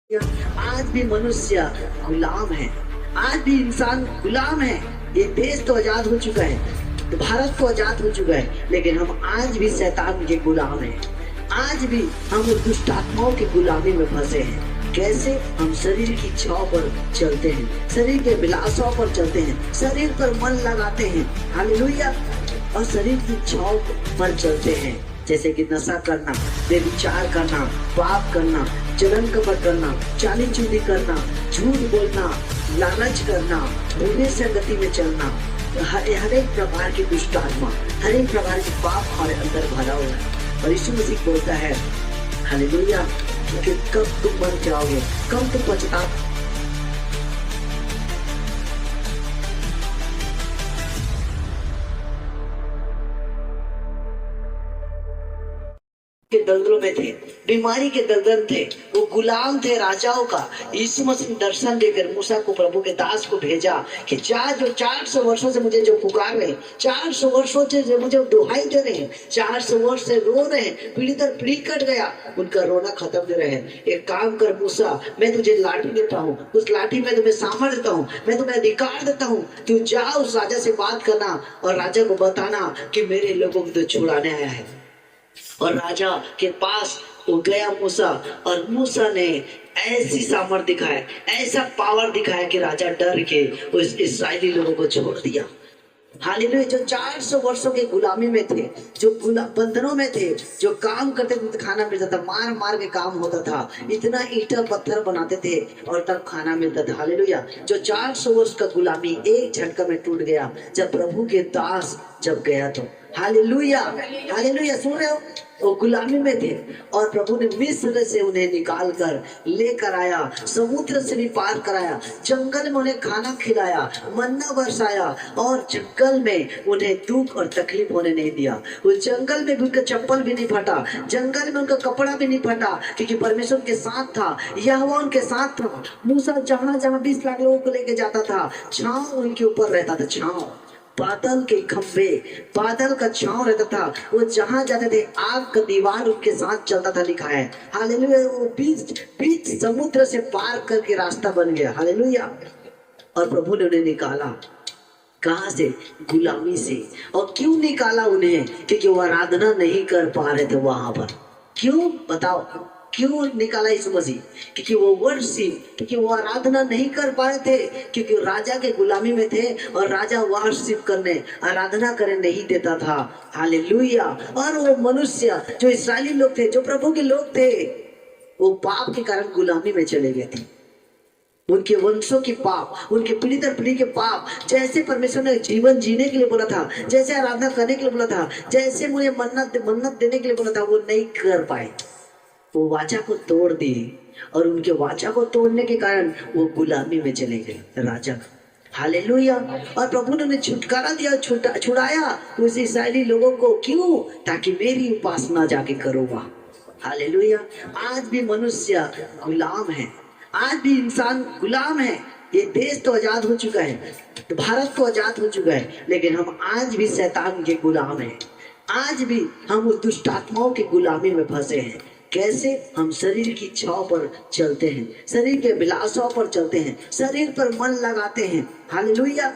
आज भी मनुष्य गुलाम है। आज भी इंसान गुलाम है। ये देश तो आजाद हो चुका है, तो भारत तो आजाद हो चुका है, लेकिन हम आज भी शैतान के गुलाम हैं। आज भी हम उस दुष्ट आत्माओं की गुलामी में फंसे हैं। कैसे? हम शरीर की इच्छाओं पर चलते हैं, शरीर के विलासों पर चलते हैं, शरीर पर मन लगाते हैं, हालेलुया, और शरीर की इच्छाओं पर चलते हैं, जैसे कि नशा करना, व्यभिचार करना, पाप करना, जलन कपट करना, चाली चूली करना, झूठ बोलना, लालच करना, बुरे संगति में चलना, हर एक प्रकार की दुष्ट आत्मा, हर एक प्रकार की पाप हमारे अंदर भरा हुआ है। और यीशु मसीह बोलता है हालेलुया कि कब तुम मर जाओगे, कब तुम पछताओगे के दलदलों में थे, बीमारी के दलदल थे, वो गुलाम थे राजाओं का। यीशु मसीह दर्शन देकर मूसा को, प्रभु के दास को भेजा कि जो 400 वर्षों से मुझे जो पुकार रहे, 400 वर्षों से जो मुझे दुहाई दे रहे हैं, 400 वर्ष से रो रहे हैं, पीढ़ी दर पीढ़ी कट गया, उनका रोना खत्म दे रहे हैं। एक काम कर मूसा, मैं तुझे लाठी देता हूँ, उस लाठी में तुम्हें सामर्थ देता हूँ, मैं तुम्हें अधिकार देता हूँ, तू जा उस राजा से बात करना और राजा को बताना कि मेरे लोगों को तो छुड़ाने आया है। और राजा के पास वो गया मूसा, और मूसा ने ऐसी सामर्थ दिखाया, ऐसा पावर दिखाया कि राजा डर के उस इस्राएली लोगों को छोड़ दिया। हालेलुया। जो 400 वर्षों के गुलामी में थे, जो बंधनों में थे, जो काम करते थे खाना मिलता था, मार मार के काम होता था, इतना ईंटा पत्थर बनाते थे और तब खाना मिलता था। हालेलुया। जो 400 वर्ष का गुलामी एक झटका में टूट गया जब प्रभु के दास जब गया तो। Hallelujah, hallelujah. सुन रहे हो? वो गुलामी में थे और प्रभु ने मिस्र से उन्हें निकाल कर लेकर आया, समुद्र से भी पार कराया, जंगल में उन्हें खाना खिलाया, मन्ना बरसाया, और जंगल में उन्हें दुख और तकलीफ होने नहीं दिया। उस जंगल में भी उनका चप्पल भी नहीं फटा, जंगल में उनका कपड़ा भी नहीं फटा, क्योंकि परमेश्वर उनके साथ था, यहोवा उनके साथ था। मूसा जहां जहां 20 लाख लोगों को लेके जाता था, छांव उनके ऊपर रहता था, छांव, बादल के खंभे, बादल का छांव रहता था। वो जहां जाते थे आग का दीवार उनके साथ चलता था, लिखा है। हालेलुया। वो बीच समुद्र से पार करके रास्ता बन गया। हालेलुया। और प्रभु ने उन्हें निकाला, कहां से? गुलामी से। और क्यों निकाला उन्हें? क्योंकि वो आराधना नहीं कर पा रहे थे वहां पर। क्यों? बताओ क्यों निकाला यीशु मसीह? क्योंकि वो वर्शिप, क्योंकि वो आराधना नहीं कर पा रहे थे, क्योंकि राजा के गुलामी में थे और राजा वर्शिप करने, आराधना करने नहीं देता था। हालेलुया। और वो मनुष्य जो इस्राएली लोग थे, जो प्रभु के लोग थे, वो पाप के कारण गुलामी में चले गए थे। उनके वंशों के पाप, उनके पीढ़ी दर पीढ़ी के पाप, जैसे परमेश्वर ने जीवन जीने के लिए बोला था, जैसे आराधना करने के लिए बोला था, जैसे मुझे मन्नत देने के लिए बोला था, वो नहीं कर पाए। वो वाचा को तोड़ दी और उनके वाचा को तोड़ने के कारण वो गुलामी में चले गए राजा। हालेलुया। और प्रभु ने उन्हें छुटकारा दिया, छुड़ाया उस इस्राएली लोगों को। क्यों? ताकि मेरी उपासना जाके करो वहां। हालेलुया। आज भी मनुष्य गुलाम है, आज भी इंसान गुलाम है। ये देश तो आजाद हो चुका है, तो भारत तो आजाद हो चुका है, लेकिन हम आज भी शैतान के गुलाम हैं। आज भी हम उस दुष्ट आत्माओं की गुलामी में फंसे हैं। कैसे? हम शरीर की इच्छाओं पर चलते हैं, शरीर के विलासों पर चलते हैं, शरीर पर मन लगाते हैं, हालेलुया,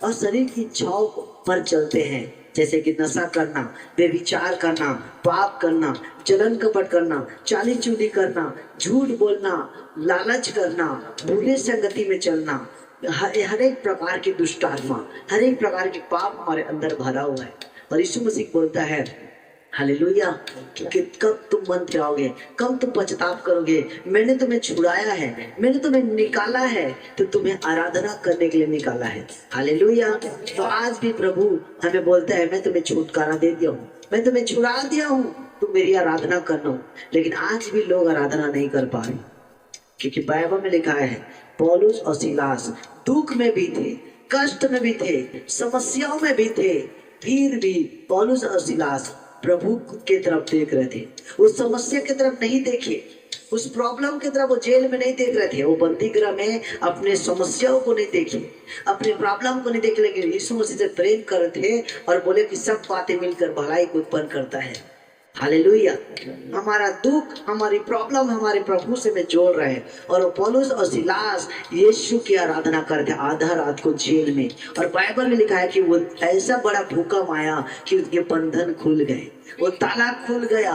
और शरीर की इच्छाओं पर चलते हैं, जैसे कि नशा करना, व्यभिचार करना, पाप करना, जलन कपट करना, चाली चूली करना, झूठ बोलना, लालच करना, बुरे संगति में चलना, हर एक प्रकार की दुष्ट आत्मा, हर एक प्रकार की पाप हमारे अंदर भरा हुआ है। और यीशु मसीह बोलता है हालेलुया कि कब तुम मन जाओगे, कब तुम पछतावा करोगे। मैंने तुम्हें छुड़ाया है, मैंने तुम्हें निकाला है, तो तुम्हें आराधना करने के लिए निकाला है। हालेलुया। तो आज भी प्रभु हमें बोलता है, मैं तुम्हें छुटकारा दे दिया हूँ, मैं तुम्हें छुड़ा दिया हूँ, तुम मेरी आराधना करना। लेकिन आज भी लोग आराधना नहीं कर पा रहे, क्योंकि बाइबल में लिखा है पौलुस और सीलास दुख में भी थे, कष्ट में भी थे, समस्याओं में भी थे, फिर भी पौलुस और सीलास प्रभु के तरफ देख रहे थे। उस समस्या की तरफ नहीं देखे, उस प्रॉब्लम की तरफ, वो जेल में नहीं देख रहे थे, वो बंदी गृह में अपने समस्याओं को नहीं देखे, अपने प्रॉब्लम को नहीं देखे, लेकिन यीशु मसीह से प्रेम करते थे और बोले कि सब बातें मिलकर भलाई को उत्पन्न करता है। हालेलुया। हमारा दुख, हमारी प्रॉब्लम हमारे प्रभु से में जोड़ रहे हैं। और वो पौलुस और सिलास यीशु की आराधना करते आधा रात को जेल में, और बाइबल में लिखा है कि वो ऐसा बड़ा भूकंप आया कि उनके बंधन खुल गए, वो ताला खुल गया।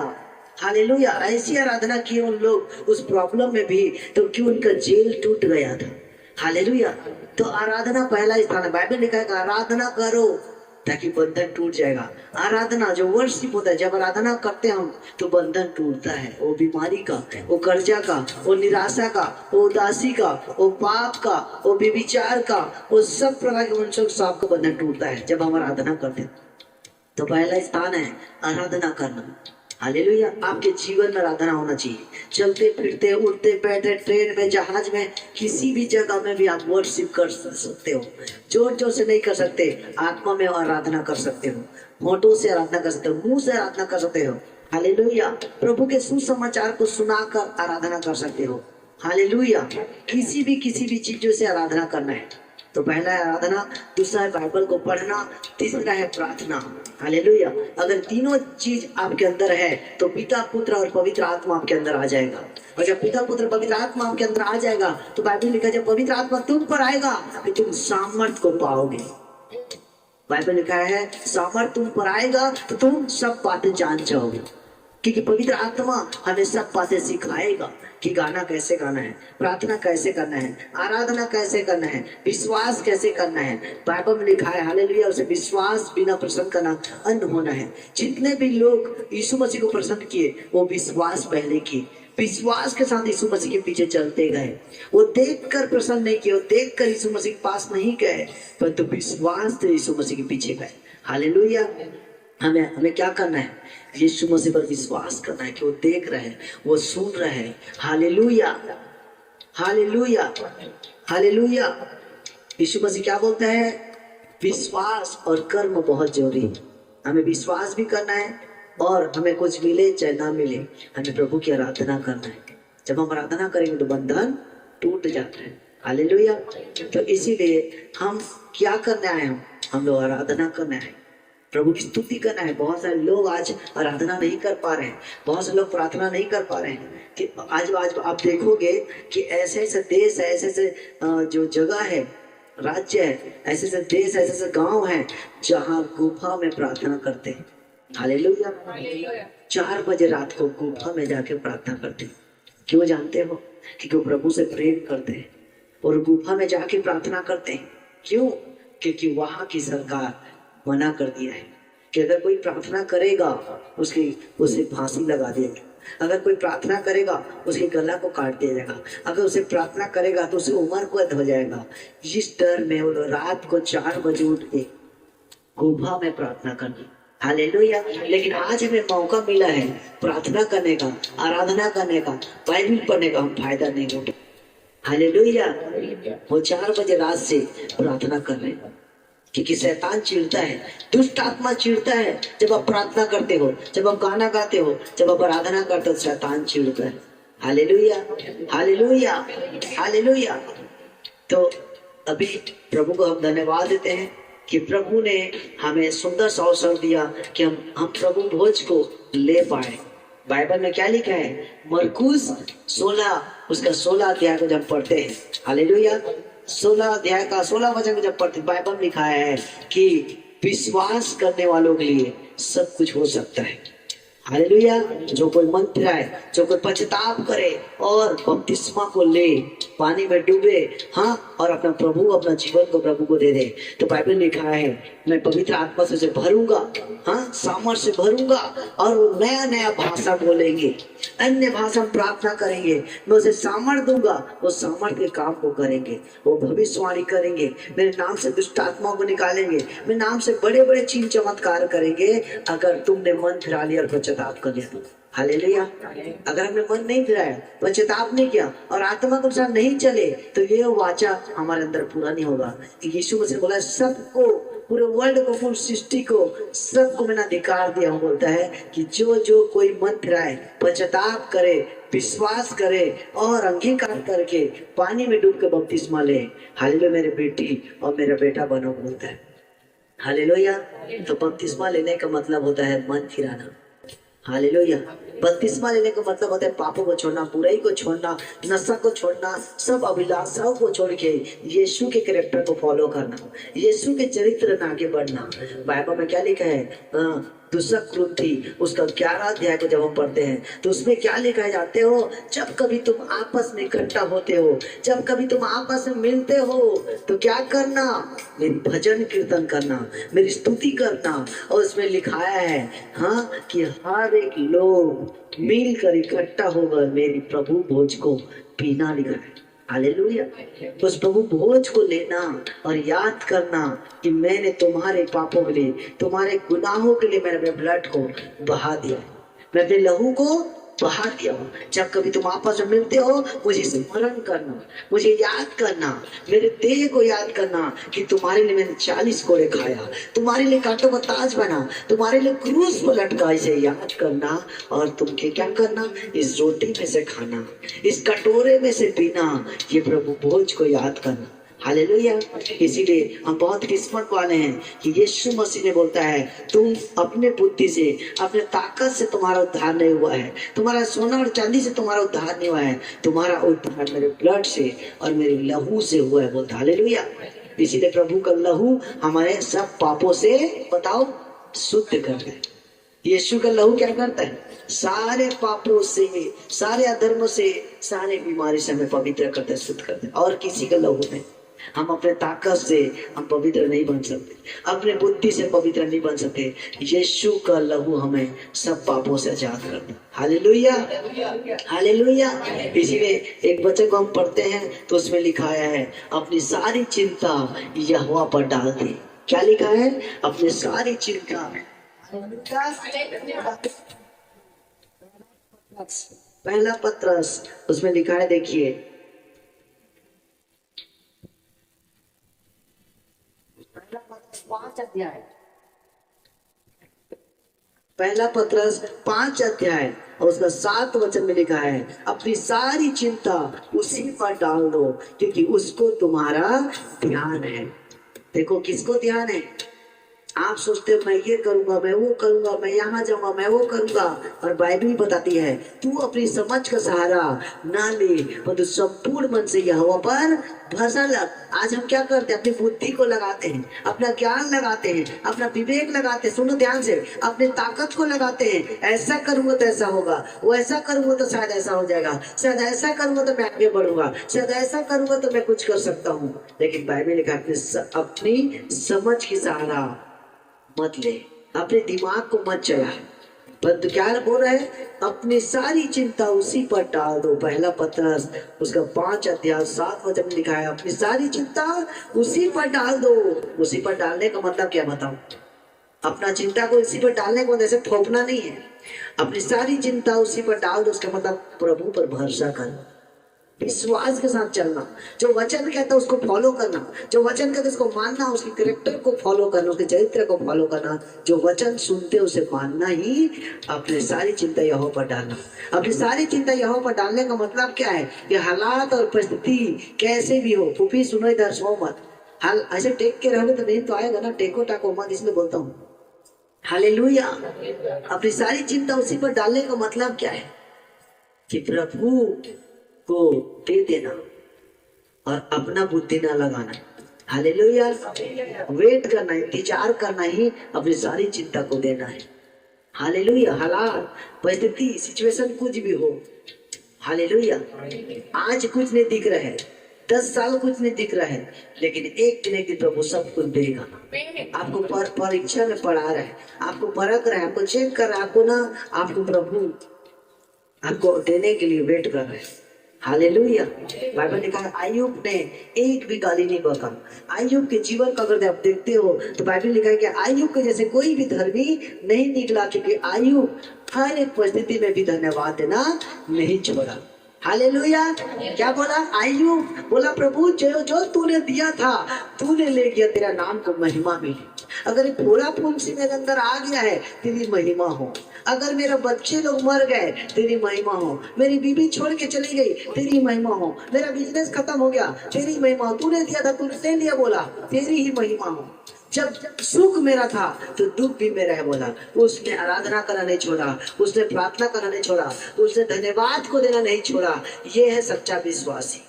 हालेलुया। ऐसी आराधना की उन लोग उस प्रॉब्लम में भी, तो क्यों उनका जेल टूट गया था। हालेलुया। तो आराधना पहला स्थान है। बाइबल लिखा है कि आराधना करो ताकि बंधन टूट जाएगा। आराधना जो वर्शिप होता है, जब आराधना करते हैं हम तो बंधन टूटता है। वो बीमारी का, वो कर्जा का, वो निराशा का, वो उदासी का, वो पाप का, वो व्यभिचार का, वो सब प्रकार के मनुष्यों के साथ का बंधन टूटता है जब हम आराधना करते हैं। तो पहला स्थान है आराधना करना। हालेलुया। आपके जीवन में आराधना होना चाहिए। चलते फिरते, उठते बैठते, ट्रेन में, जहाज में, किसी भी जगह में भी आप वर्शिप कर सकते हो। जोर जोर से नहीं कर सकते, आत्मा में आराधना कर सकते हो, होठों से आराधना कर सकते हो, मुंह से आराधना कर सकते हो। हालेलुया। प्रभु के सुसमाचार को सुनाकर आराधना कर सकते हो। हालेलुया। किसी भी चीजों से आराधना करना है। तो पहला है आराधना, दूसरा है बाइबल को पढ़ना, तीसरा है प्रार्थना। हालेलुया। अगर तीनों चीज आपके अंदर है तो पिता, पुत्र और पवित्र आत्मा आपके अंदर आ जाएगा। और जब पिता, पुत्र, पवित्र आत्मा आपके अंदर आ जाएगा तो बाइबल लिखा है जब पवित्र आत्मा तुम पर आएगा तो तुम सामर्थ को पाओगे। बाइबल लिखा है सामर्थ तुम पर आएगा तो तुम सब बातें जान जाओगे, क्योंकि पवित्र आत्मा हमें सब बातें सिखाएगा कि गाना कैसे गाना है, प्रार्थना कैसे करना है, आराधना कैसे करना है, विश्वास कैसे करना है। बाइबल में लिखा है हालेलुया, उसे विश्वास बिना प्रसन्न करना अन्न होना है। जितने भी लोग यीशु मसीह को प्रसन्न किए वो विश्वास पहले किए, विश्वास के साथ यीशु मसीह के पीछे चलते गए। वो देखकर प्रसन्न नहीं किए, वो देखकर यीशु मसीह के पास नहीं गए, परंतु विश्वास से यीशु मसीह के पीछे गए। हालेलुया। हमें क्या करना है? यीशु मसीह पर विश्वास करना है कि वो देख रहे हैं, वो सुन रहे हैं। Hallelujah, hallelujah, hallelujah. यीशु मसीह क्या बोलता है? विश्वास और कर्म बहुत जरूरी है। हमें विश्वास भी करना है और हमें कुछ मिले चाहे ना मिले, हमें प्रभु की आराधना करना है। जब हम आराधना करेंगे तो बंधन टूट जाता है। हालेलुया। तो इसीलिए हम क्या करने आए? हम लोग आराधना करना है, प्रभु की स्तुति करना है। बहुत सारे लोग आज आराधना नहीं कर पा रहे हैं, बहुत से लोग प्रार्थना नहीं कर पा रहे हैं। कि आज आप देखोगे कि ऐसे ऐसे देश है, ऐसे ऐसे जो जगह है, राज्य है, ऐसे ऐसे देश, ऐसे ऐसे गांव है जहाँ गुफा में प्रार्थना करते हैं। हालेलुया। 4 बजे रात को गुफा में जाके प्रार्थना करते हैं। क्यों जानते हो? क्योंकि वो प्रभु से प्रेम करते हैं और गुफा में जाके प्रार्थना करते हैं। क्यों? क्योंकि वहां की सरकार मना कर दिया है कि अगर कोई प्रार्थना करेगा उसे फांसी लगा देगा, अगर कोई प्रार्थना करेगा उसके गला को काट दिया जाएगा, अगर उसे प्रार्थना करेगा तो उसे उम्र कैद हो जाएगा। इस डर में वो रात को 4 बजे उठ के गुफा में प्रार्थना करनी। हालेलुया। लेकिन आज हमें मौका मिला है प्रार्थना करने का, आराधना करने का, बाइबल पढ़ने का, हम फायदा नहीं उठा। हालेलुया। वो 4 बजे रात से प्रार्थना कर रहे हैं क्योंकि शैतान चिढ़ता है, दुष्ट आत्मा चिढ़ता है। जब आप प्रार्थना करते हो, जब आप गाना गाते हो, जब आप आराधना करते हो, शैतान चिढ़ता है। Hallelujah, hallelujah, hallelujah. तो अभी प्रभु को हम धन्यवाद देते हैं कि प्रभु ने हमें सुंदर सा अवसर दिया कि हम प्रभु भोज को ले पाए। बाइबल में क्या लिखा है? मरकुस 16 उसका 16 अध्याय को जब पढ़ते हैं, हालेलुया, 16 अध्याय का 16 वचन को जब पढ़ते, बाइबल लिखा है कि विश्वास करने वालों के लिए सब कुछ हो सकता है। हालेलुया। जो कोई मन फिराए, जो कोई पश्चाताप करे और बपतिस्मा को ले, पानी में डूबे, हाँ, और अपना जीवन को प्रभु को दे दे, तो बाइबल लिखा है मैं पवित्र आत्मा से भरूंगा, हाँ, सामर्थ से भरूंगा और वो नया नया भाषा बोलेंगे, अन्य भाषा में प्रार्थना करेंगे। मैं उसे सामर्थ दूंगा, वो सामर्थ के काम को करेंगे, वो भविष्यवाणी करेंगे, मेरे नाम से दुष्ट आत्माओं को निकालेंगे, मेरे नाम से बड़े बड़े चिन्ह चमत्कार करेंगे अगर तुमने मन फिरा लिया और पश्चाताप कर लिया। हालेलुया। अगर हमने मन नहीं फिराया, पश्चाताप नहीं किया और आत्मा के अनुसार नहीं चले तो ये वाचा हमारे अंदर पूरा नहीं होगा। यीशु मसीह बोला सबको, पूरे वर्ल्ड को, पूरी सृष्टि को, सबको मैंने अधिकार दिया हूँ। बोलता है कि जो कोई मन फिराए, पश्चाताप करे, विश्वास करे और अंगीकार करके पानी में डूब के बपतिस्मा ले, हालेलुया, मेरे बेटी और मेरा बेटा बनो, बोलता है। हालेलुया। तो बपतिस्मा लेने का मतलब होता है मन फिराना। हालेलुया। बपतिस्मा लेने का मतलब होता है पापों को छोड़ना, बुराई को छोड़ना, नशा को छोड़ना, सब अभिलाषाओं को छोड़ के यीशु के कैरेक्टर को फॉलो करना, यीशु के चरित्र में आगे बढ़ना। बाइबल में क्या लिखा है? दूसरा कुरिन्थी उसका 11 अध्याय को जब हम पढ़ते हैं तो उसमें क्या लिखा है जानते हो? जब कभी तुम आपस में इकट्ठा होते हो, जब कभी तुम आपस में मिलते हो तो क्या करना? मेरी भजन कीर्तन करना, मेरी स्तुति करना। और उसमें लिखाया है हाँ कि हर एक लोग मिलकर इकट्ठा होकर मेरी प्रभु भोज को पीना। लिखा है हालेलुया। उस प्रभु भोज को लेना और याद करना कि मैंने तुम्हारे पापों के लिए, तुम्हारे गुनाहों के लिए मैंने अपने ब्लड को बहा दिया, मैं अपने लहू को बहा दिया हूँ। जब कभी तुम आपस में मिलते हो मुझे स्मरण करना, मुझे याद करना, मेरे देह को याद करना कि तुम्हारे लिए मैंने 40 कोड़े खाया, तुम्हारे लिए कांटों का ताज बना, तुम्हारे लिए क्रूस पर लटका। इसे याद करना और तुमके क्या करना? इस रोटी में से खाना, इस कटोरे में से पीना, ये प्रभु भोज को याद करना। हालेलुया। इसीलिए हम बहुत किस्मत वाले हैं कि यीशु मसीह ने बोलता है तुम अपने बुद्धि से, अपने ताकत से तुम्हारा उद्धार नहीं हुआ है, तुम्हारा सोना और चांदी से तुम्हारा उद्धार नहीं हुआ है, तुम्हारा उद्धार मेरे ब्लड से और मेरे लहू से हुआ है। बोलता हालेलुया। इसीलिए प्रभु का लहू हमारे सब पापों से बताओ शुद्ध करता है। यीशु का लहू क्या करता है? सारे पापों से, सारे अधर्मों से, सारे बीमारी से हमें पवित्र करता है, शुद्ध करता है। और किसी का लहू नहीं। हम अपने ताकत से हम पवित्र नहीं बन सकते, अपने बुद्धि से पवित्र नहीं बन सकते। यीशु का लहू हमें सब पापों से आजाद करता है। Hallelujah, hallelujah. इसीलिए एक वचन को हम पढ़ते हैं तो उसमें लिखाया है अपनी सारी चिंता यहोवा पर डाल दे। क्या लिखा है? अपनी सारी चिंता। पहला पत्रस उसमें लिखा है, देखिए पहला पत्रस 5 अध्याय और उसका 7 वचन में लिखा है अपनी सारी चिंता उसी पर डाल दो क्योंकि उसको तुम्हारा ध्यान है। देखो किसको ध्यान है? आप सोचते हो मैं ये करूंगा, मैं वो करूंगा, मैं यहाँ जाऊंगा, मैं वो करूंगा, और बाइबल बताती है तू अपनी समझ का सहारा ना ले पर तू संपूर्ण मन से यहोवा पर भरोसा लग। आज हम क्या करते हैं? अपनी बुद्धि को लगाते हैं, अपना ज्ञान लगाते हैं, अपना विवेक लगाते हैं, सुनो ध्यान से, अपनी ताकत को लगाते हैं। ऐसा करूंगा तो ऐसा होगा, वो ऐसा करूंगा तो शायद ऐसा हो जाएगा, शायद ऐसा करूंगा तो मैं आगे बढ़ूंगा, शायद ऐसा करूंगा तो मैं कुछ कर सकता हूँ। लेकिन बाइबल लिखा अपनी समझ की सहारा मत ले, अपने दिमाग को मत चला। परंतु क्या बोल रहा है? अपनी सारी चिंता उसी पर डाल दो। पहला पत्रस उसका 5 अध्याय 7 वचन में लिखा है अपनी सारी चिंता उसी पर डाल दो। उसी पर डालने का मतलब क्या बताऊं? अपना चिंता को उसी पर डालने को जैसे थोपना नहीं है। अपनी सारी चिंता उसी पर डाल दो, उसका मतलब प्रभु पर भरोसा करना, विश्वास के साथ चलना, जो वचन कहता है उसको फॉलो करना, जो वचन कहता है उसको मानना, उसके कैरेक्टर को फॉलो करना, उसके चरित्र को फॉलो करना, जो वचन सुनते उसे मानना ही अपनी सारी चिंता यहोवा पर डालना। अपनी सारी चिंता यहोवा पर डालने का मतलब क्या है? कि हालात और परिस्थिति कैसे भी हो, फूफी सुनो इधर, सो मत, हाल ऐसे टेक के रहोगे तो नहीं तो आएगा ना, टेको टाको मत, इसलिए बोलता हूँ। हालेलुया। अपनी सारी चिंता उसी पर डालने का मतलब क्या है? कि प्रभु को दे देना और अपना बुद्धि ना लगाना। हालेलुया। वेट करना, इंतजार करना ही अपनी सारी चिंता को देना है। हालेलुया। हालात परिस्थिति सिचुएशन कुछ भी हो, हालेलुया, आज कुछ नहीं दिख रहा है, 10 साल कुछ नहीं दिख रहा है, लेकिन एक दिन प्रभु सब कुछ देगा। आपको परीक्षा में पढ़ा रहा है, आपको परख रहा है, आपको चेक कर रहा है, आपको ना, आपको प्रभु आपको देने के लिए वेट कर रहे हैं। हालेलुया। बाइबल ने कहा आयुब ने एक भी गाली नहीं बका। आयुब के जीवन का अगर आप देखते हो तो बाइबल लिखा है कि आयुब के जैसे कोई भी धर्मी नहीं निकला, क्योंकि आयुब हर एक परिस्थिति में भी धन्यवाद देना नहीं छोड़ा। हालेलुया। क्या बोला? आयुब बोला प्रभु जो जो तूने दिया था तूने ले गया, तेरा नाम को महिमा मिली। अगर थोड़ा फूंसी मेरे अंदर आ गया है तेरी महिमा हो, अगर मेरे बच्चे लोग मर गए तेरी महिमा हो, मेरी बीवी छोड़ के चली गई तेरी महिमा हो, मेरा बिजनेस खत्म हो गया तेरी महिमा हो, तूने दिया था तूने ले लिया, बोला तेरी ही महिमा हो। जब सुख मेरा था तो दुख भी मेरा है बोला। उसने आराधना करना नहीं छोड़ा, उसने प्रार्थना करना नहीं छोड़ा, उसने धन्यवाद को देना नहीं छोड़ा। ये है सच्चा विश्वासी।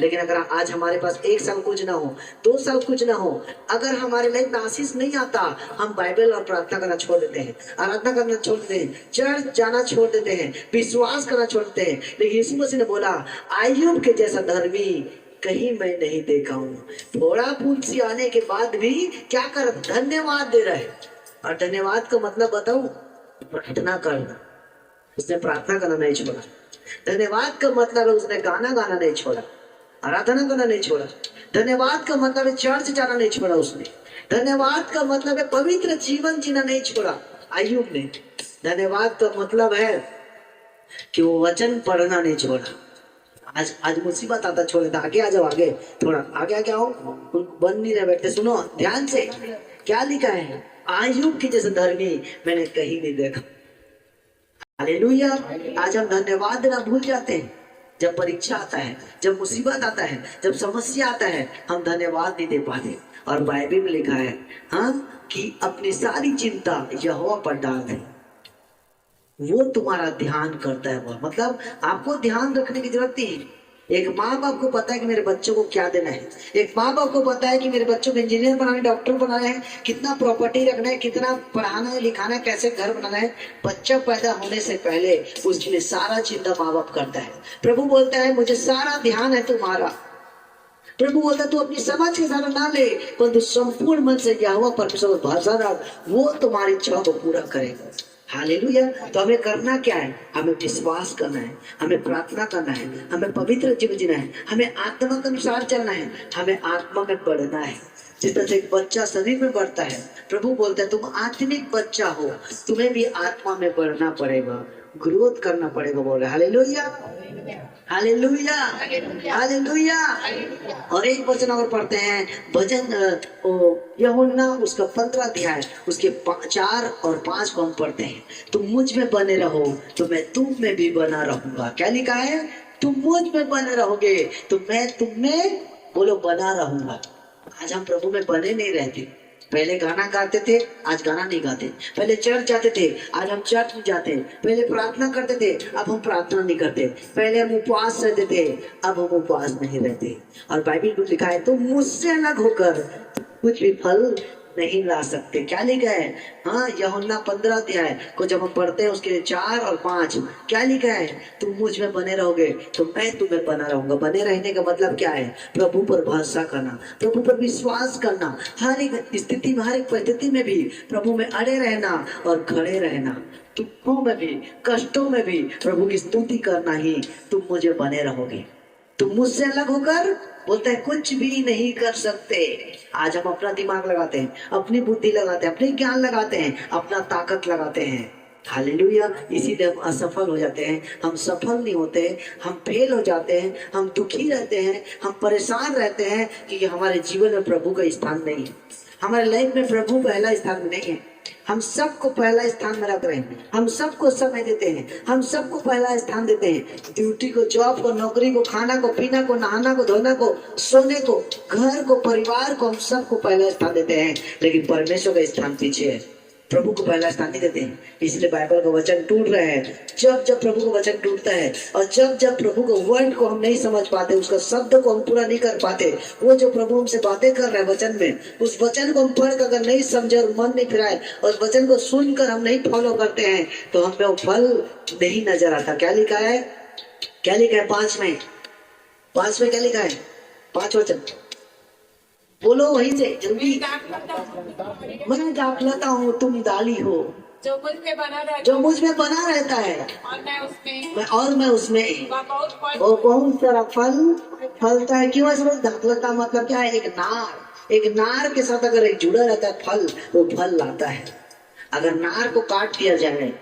लेकिन अगर आज हमारे पास 1 साल कुछ ना हो, 2 साल कुछ ना हो, अगर हमारे लाइफ में आशीष नहीं आता, हम बाइबल और प्रार्थना करना छोड़ देते हैं, आराधना करना छोड़ देते हैं, चर्च जाना छोड़ देते हैं, विश्वास करना छोड़ देते हैं। लेकिन यीशु मसीह ने बोला, आयुब के जैसा धर्मी कहीं मैं नहीं देखा हूँ। थोड़ा फूंसी आने के बाद भी क्या कर, धन्यवाद दे रहे। और धन्यवाद का मतलब बताऊं, प्रार्थना करना। उसने प्रार्थना करना नहीं छोड़ा। धन्यवाद का मतलब है उसने गाना गाना नहीं छोड़ा, आराधना करना नहीं छोड़ा। धन्यवाद का मतलब है चर्च जाना नहीं छोड़ा उसने। धन्यवाद का मतलब है पवित्र जीवन जीना नहीं छोड़ा आयुब ने। धन्यवाद का मतलब है कि वो वचन पढ़ना नहीं छोड़ा। आज मुसीबत आता छोड़ देता। आगे आ जाओ, आगे थोड़ा आगे आगे आओ, बन नहीं रहे बैठते। सुनो ध्यान से, क्या लिखा है, आयुब की जैसे धर्मी मैंने कहीं नहीं देखा। हालेलुया। आज हम धन्यवाद देना भूल जाते हैं। जब परीक्षा आता है, जब मुसीबत आता है, जब समस्या आता है, हम धन्यवाद नहीं दे पाते। और बाइबल में लिखा है हाँ कि अपनी सारी चिंता यहोवा पर डाल दे, वो तुम्हारा ध्यान करता है। वो मतलब आपको ध्यान रखने की जरूरत नहीं है। एक माँ बाप को पता है कि मेरे बच्चों को क्या देना है। एक माँ बाप को पता है कि मेरे बच्चों को इंजीनियर बनाना है, डॉक्टर बनाना है, कितना प्रॉपर्टी रखना है, कितना पढ़ाना है, लिखाना है, कैसे घर बनाना है। बच्चा पैदा होने से पहले उसके लिए सारा चिंता माँ बाप करता है। प्रभु बोलता है मुझे सारा ध्यान है तुम्हारा। प्रभु बोलता है तू अपनी समझ के साथ ना ले, परंतु संपूर्ण मन से यहोवा परमेश्वर पर भरोसा रख, वो तुम्हारी इच्छा को पूरा करेगा। हालेलुया। तो हमें करना क्या है, हमें विश्वास करना है, हमें प्रार्थना करना है, हमें पवित्र जीवन जीना है, हमें आत्मा के अनुसार चलना है, हमें आत्मा में बढ़ना है। जिस तरह से एक बच्चा शरीर में बढ़ता है, प्रभु बोलता है तुम आत्मिक बच्चा हो, तुम्हें भी आत्मा में बढ़ना पड़ेगा, ग्रोथ करना पड़ेगा। बोले हालेलुया, हालेलुया, हालेलुया। और एक वचन और पढ़ते हैं, भजन यूहन्ना उसका 15 अध्याय उसके 4 और 5 को हम पढ़ते हैं। तुम मुझ में बने रहो तो मैं तुम में भी बना रहूंगा। क्या लिखा है, तुम मुझ में बने रहोगे तो मैं तुम में, बोलो, बना रहूंगा। आज हम प्रभु में बने नहीं रहते। पहले गाना गाते थे, आज गाना नहीं गाते। पहले चर्च जाते थे, आज हम चर्च नहीं जाते। पहले प्रार्थना करते थे, अब हम प्रार्थना नहीं करते। पहले हम उपवास रहते थे, अब हम उपवास नहीं रहते। और बाइबल में लिखा है तुम मुझसे अलग होकर कुछ भी फल नहीं ला सकते। क्या लिखा है, हाँ यूहन्ना 15 अध्याय को जब हम पढ़ते हैं उसके 4 और 5 क्या लिखा है, तुम मुझ में बने रहोगे तो मैं तुम्हें बना रहूंगा। बने रहने का मतलब क्या है, प्रभु पर भरोसा करना, प्रभु पर विश्वास करना, हर एक स्थिति में, हर एक परिस्थिति में भी प्रभु में अड़े रहना और खड़े रहना। दुखों में भी, कष्टों में भी प्रभु की स्तुति करना ही तुम मुझे बने रहोगे। तुम मुझसे अलग होकर, बोलते हैं, कुछ भी नहीं कर सकते। आज हम अपना दिमाग लगाते हैं, अपनी बुद्धि लगाते हैं, अपने ज्ञान लगाते हैं, अपना ताकत लगाते हैं। हालेलुया। इसीलिए हम असफल हो जाते हैं, हम सफल नहीं होते, हम फेल हो जाते हैं, हम दुखी रहते हैं, हम परेशान रहते हैं क्योंकि हमारे जीवन में प्रभु का स्थान नहीं है। हमारे लाइफ में प्रभु पहला स्थान नहीं है। हम सबको पहला स्थान में रख रहे हैं, हम सबको समय देते हैं, हम सबको पहला स्थान देते हैं। ड्यूटी को, जॉब को, नौकरी को, खाना को, पीना को, नहाना को, धोना को, सोने को, घर को, परिवार को, हम सबको पहला स्थान देते हैं। लेकिन परमेश्वर का स्थान पीछे है, प्रभु को पहला स्थान नहीं देते हैं। इसलिए बाइबल का वचन टूट रहा है। जब जब प्रभु का वचन टूटता है और जब जब प्रभु के वर्ड को हम नहीं समझ पाते, उसका शब्द को हम पूरा नहीं कर पाते, वो जो प्रभु हमसे बातें कर रहे हैं वचन में, उस वचन को हम पढ़ कर अगर नहीं समझे और मन नहीं फिराए और वचन को सुनकर हम नहीं फॉलो करते हैं तो हमें वो फल नहीं नजर आता। क्या लिखा है, क्या लिखा है 5 में क्या लिखा है, 5 वचन बोलो वहीं से जल्दी। मैं दाखलता हूँ, तुम डाली हो, जो मुझ में बना रहता, जो मुझ में बना रहता है और मैं उसमें, वो बहुत सारा फल फलता है। क्यों ऐसा दाखलता मतलब क्या है, एक नार के साथ अगर एक जुड़ा रहता है फल, वो फल लाता है। अगर नार को काट दिया जाए,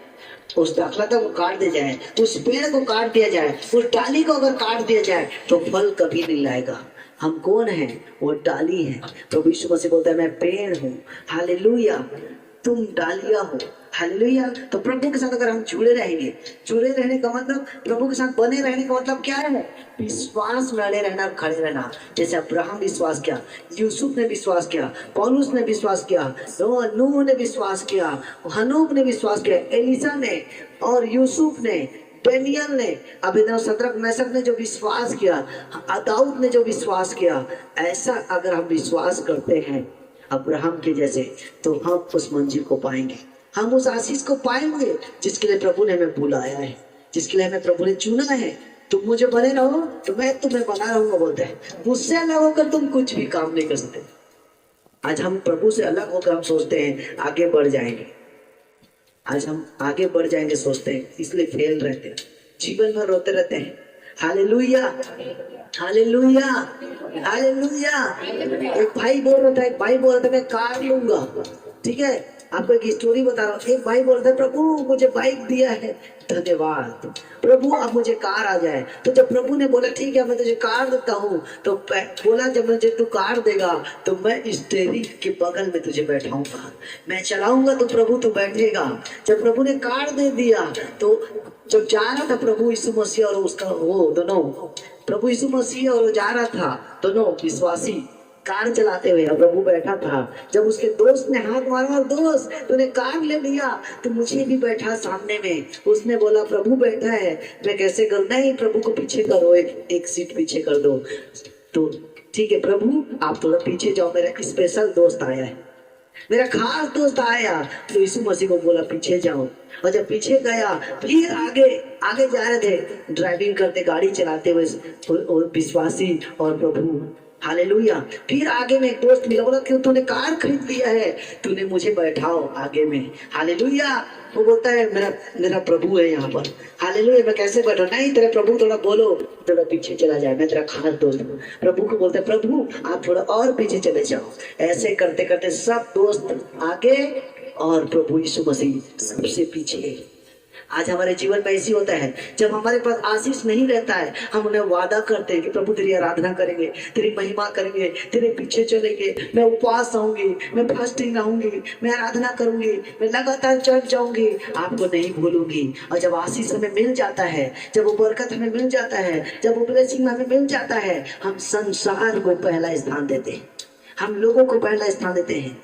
उस दाखलता को काट दिया जाए, उस पेड़ को काट दिया जाए, उस डाली को अगर काट दिया जाए तो फल कभी नहीं लाएगा। हम कौन हैं, वो डाली है। प्रभु यीशु मसीह बोलता है मैं पेड़ हूँ। हालेलुया। तुम डालिया हो। हालेलुया। तो प्रभु के साथ अगर हम जुड़े रहेंगे, जुड़े रहने का मतलब, प्रभु के साथ बने रहने का मतलब क्या है? विश्वास में अड़े रहना, खड़े रहना। जैसे अब्राहम विश्वास किया, यूसुफ ने विश्वास किया, पौलुस ने विश्वास किया, नूह ने विश्वास किया, हनोक ने विश्वास किया, एलिशा ने और यूसुफ ने, डेनियल ने, अभिनव, शद्रक, मेशक ने जो विश्वास किया, दाऊद ने जो विश्वास किया, ऐसा अगर हम विश्वास करते हैं अब्राहम के जैसे, तो हम उस मंजिल को पाएंगे, हम उस आशीष को पाएंगे जिसके लिए प्रभु ने हमें बुलाया है, जिसके लिए हमें प्रभु ने चुना है। तुम मुझे बने रहो तो मैं तुम्हें बना रहूंगा, बोलते हैं। मुझसे अलग होकर तुम कुछ भी काम नहीं कर सकते। आज हम प्रभु से अलग होकर हम सोचते हैं आगे बढ़ जाएंगे, आज हम आगे बढ़ जाएंगे सोचते हैं, इसलिए फेल रहते हैं, जीवन भर रोते रहते हैं। Hallelujah, hallelujah, hallelujah. एक भाई बोल रहा था मैं कार लूंगा, ठीक है। आपको एक स्टोरी बता रहा हूँ। एक भाई बोल रहा था प्रभु मुझे बाइक दिया है, धन्यवाद प्रभु, अब मुझे कार आ जाए। तो जब प्रभु ने बोला ठीक है मैं तुझे कार देता हूँ, तो बोला जब मुझे तू कार देगा तो मैं स्टीयरिंग के बगल में तुझे बैठाऊंगा, मैं चलाऊंगा तो प्रभु तू बैठेगा। जब प्रभु ने कार दे दिया तो जब जा रहा था प्रभु यीशु मसीह और उसका वो दोनों, प्रभु यीशु मसीह और वो जा रहा था, दोनों विश्वासी कार चलाते हुए, प्रभु बैठा था। जब उसके दोस्त ने हाथ मारा और दोस्त तूने कार ले लिया तो मुझे भी बैठा सामने में। उसने बोला प्रभु बैठा है मैं कैसे करूं? नहीं प्रभु को पीछे करो, एक सीट पीछे कर दो। तो ठीक है प्रभु आप थोड़ा पीछे जाओ, मेरा स्पेशल दोस्त आया है, मेरा खास दोस्त आया। तो यीशु मसीह को बोला पीछे जाओ, और जब पीछे गया फिर आगे आगे जा रहे थे, ड्राइविंग करते गाड़ी चलाते हुए विश्वासी और प्रभु। हालेलुया। फिर आगे में एक दोस्त मिला, बोला क्यों तूने कार खरीद लिया है, तूने मुझे बैठाओ आगे में। हालेलुया। वो बोलता है मेरा प्रभु है यहाँ पर। हालेलुया। मैं कैसे बैठा? नहीं तेरे प्रभु थोड़ा बोलो, थोड़ा पीछे चला जाए, मैं तेरा खास दोस्त हूँ। प्रभु को बोलता है प्रभु आप थोड़ा और पीछे चले जाओ। ऐसे करते करते सब दोस्त आगे और प्रभु यीशु मसीह सबसे पीछे। आज हमारे जीवन में ऐसी होता है, जब हमारे पास आशीष नहीं रहता है, हम उन्हें वादा करते हैं कि प्रभु तेरी आराधना करेंगे, तेरी महिमा करेंगे, तेरे पीछे चलेंगे, मैं उपवास रहूंगी, मैं फास्टिंग रहूंगी, मैं आराधना करूंगी, मैं लगातार चर्च जाऊंगी, आपको नहीं भूलूंगी। और जब आशीष हमें मिल जाता है, जब वो बरकत हमें मिल जाता है, जब वो ब्लेसिंग हमें मिल जाता है, हम संसार को पहला स्थान देते हैं, हम लोगों को पहला स्थान देते हैं,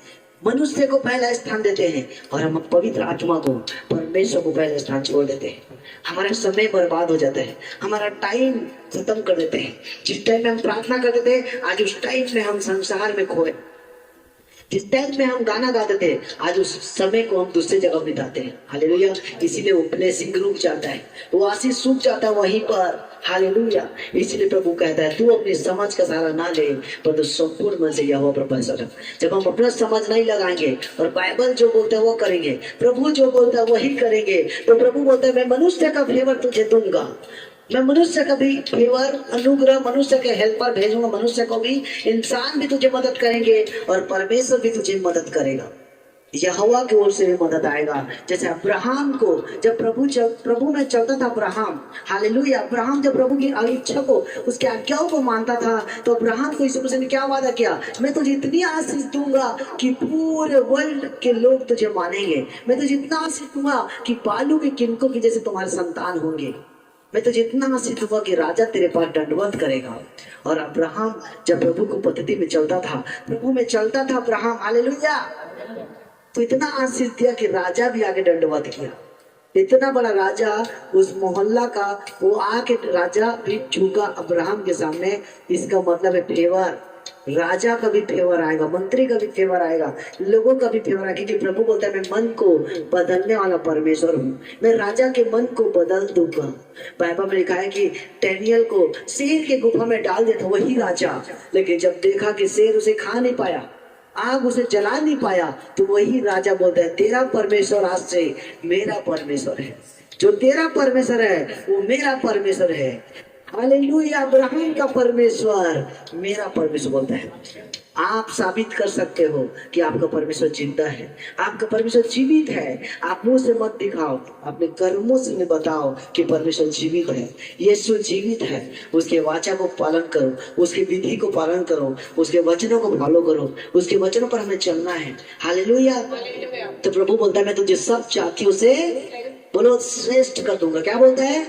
मनुष्य को पहला स्थान देते हैं, और हम पवित्र आत्मा को, परमेश्वर को पहला स्थान छोड़ देते हैं। हमारा समय बर्बाद हो जाता है, हमारा टाइम खत्म कर देते हैं। जिस टाइम में हम प्रार्थना करते थे आज उस टाइम में हम संसार में खोए, जिस टाइम में हम गाना गाते थे आज उस समय को हम दूसरी जगह बिताते हैं। हालेलुया। इसीलिए वो ब्लेसिंग रुक जाता है, वो आशीष सूख जाता है वहीं पर। हालेलुया। इसलिए प्रभु कहता है तू अपनी समझ का सहारा ना ले, पर तू संपूर्ण मन से यहोवा पर भरोसा रख। जब हम अपना समझ नहीं लगाएंगे और बाइबल जो बोलता है वो करेंगे, प्रभु जो बोलता है वही करेंगे, तो प्रभु बोलता है मैं मनुष्य का फेवर तुझे दूंगा, मैं मनुष्य का भी फेवर, अनुग्रह, मनुष्य के हेल्पर भेजूंगा, मनुष्य को भी, इंसान भी तुझे मदद करेंगे और परमेश्वर भी तुझे मदद करेगा। यहोवा की ओर से भी मदद आएगा। जैसे अब्राहम को जब प्रभु में चलता था अब्राहम, हालेलुया, अब्राहम जब प्रभु की इच्छा को, उसके आज्ञाओं को मानता था, तो अब्राहम को यीशु मसीह ने क्या वादा किया? मैं तुझे इतनी आशीष दूंगा कि पूरे वर्ल्ड के लोग तुझे मानेंगे, मैं तुझे इतना आशीष दूंगा कि बालू के किनकों की जैसे तुम्हारे संतान होंगे, मैं तुझे इतना आशीष दूंगा कि राजा तेरे पास दंडवत करेगा। और अब्राहम जब प्रभु को पद्धति में चलता था, प्रभु में चलता था अब्राहम, हालेलुया, तो इतना आशीष दिया कि राजा भी आगे दंडवत किया। इतना बड़ा राजा उस मोहल्ला का, वो आके राजा भी झुका अब्राहम के सामने। इसका मतलब है फेवर, राजा का भी फेवर आएगा, मंत्री का भी फेवर आएगा, लोगों का भी फेवर आएगा, क्योंकि प्रभु बोलता है मैं मन को बदलने वाला परमेश्वर हूँ, मैं राजा के मन को बदल दूंगा। बाइबल में लिखा है कि डेनियल को शेर के गुफा में डाल दिया था वही राजा, लेकिन जब देखा कि शेर उसे खा नहीं पाया, आग उसे जला नहीं पाया, तो वही राजा बोलता है तेरा परमेश्वर आज से मेरा परमेश्वर है, जो तेरा परमेश्वर है वो मेरा परमेश्वर है। हालेलुया। अब्राहम का परमेश्वर मेरा परमेश्वर बोलता है। आप साबित कर सकते हो कि आपका परमेश्वर जिंदा है, आपका परमेश्वर जीवित है। आप मुंह से मत दिखाओ, अपने कर्मों से बताओ कि परमेश्वर जीवित है, यीशु जीवित है। उसके वाचा को पालन करो, उसकी विधि को पालन करो, उसके वचनों को फॉलो करो, उसके वचनों पर हमें चलना है। हालेलुया। तो प्रभु बोलता है मैं तुझे सब जातियों से, बोलो, श्रेष्ठ कर दूंगा। क्या बोलता है?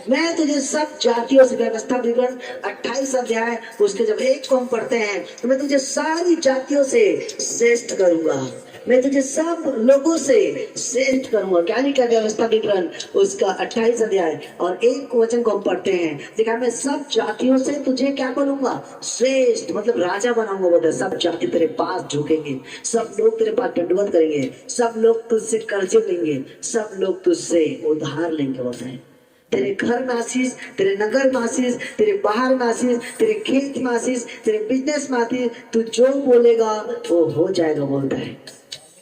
मैं तुझे सब जातियों से, व्यवस्था विवरण 28 अध्याय उसके जब 1 को हम पढ़ते हैं तो मैं तुझे सारी जातियों से श्रेष्ठ करूंगा, मैं तुझे सब लोगों से श्रेष्ठ करूंगा। क्या लिखा? व्यवस्था विवरण उसका 28 अध्याय और 1 वचन को हम पढ़ते हैं। देखा, मैं सब जातियों से तुझे क्या करूंगा? श्रेष्ठ, मतलब राजा बनाऊंगा। बोलता है सब जाति तेरे पास झुकेंगे, सब लोग तेरे पास दंडवत करेंगे, सब लोग तुझसे कर्जे लेंगे, सब लोग तुझसे उधार लेंगे। बोलता है तेरे घर में आशीष, तेरे नगर में आशीष, तेरे बाहर में आशीष, तेरे खेत में आशीष, तेरे बिजनेस में आशीष, तू जो बोलेगा वो हो जाएगा। बोलता है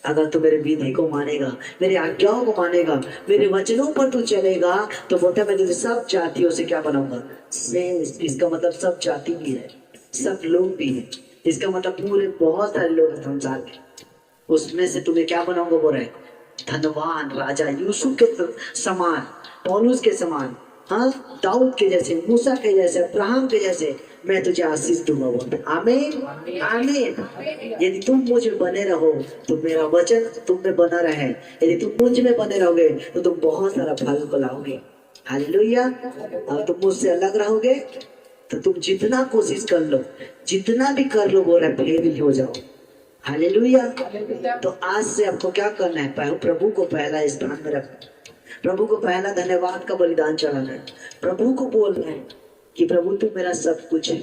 अगर तू मेरे विधि को मानेगा, मेरी आज्ञाओं को मानेगा, मेरे वचनों पर तू चलेगा, तो बोलता है मैं तुझे सब जातियों से क्या बनाऊंगा? श्रेष्ठ। इसका मतलब सब जाति भी है, सब लोग भी है। इसका मतलब पूरे बहुत सारे लोग हैं संसार के, उसमें से तुम्हें क्या बनाऊंगा? बोल रहे धनवान राजा, यूसुफ के समान, पौलुस के समान, हाँ, दाऊद के जैसे, मूसा के जैसे, अब्राहम के जैसे मैं तुझे आशीष दूंगा। बोलते आमीन आमीन। यदि तुम मुझ में बने रहो तो मेरा वचन तुम में बना रहे, यदि तुम मुझ में बने रहोगे तो तुम बहुत सारा फल को लाओगे। हालेलुया। और तुम मुझसे अलग रहोगे तो तुम जितना कोशिश कर लो, जितना भी कर लो, बोल रहा फेल हो जाओ। हालेलुया। तो आज से आपको क्या करना है? प्रभु को पहला स्थान में रखना, प्रभु को पहला धन्यवाद का बलिदान चढ़ाना है, प्रभु को बोलना है कि प्रभु तू मेरा सब कुछ है,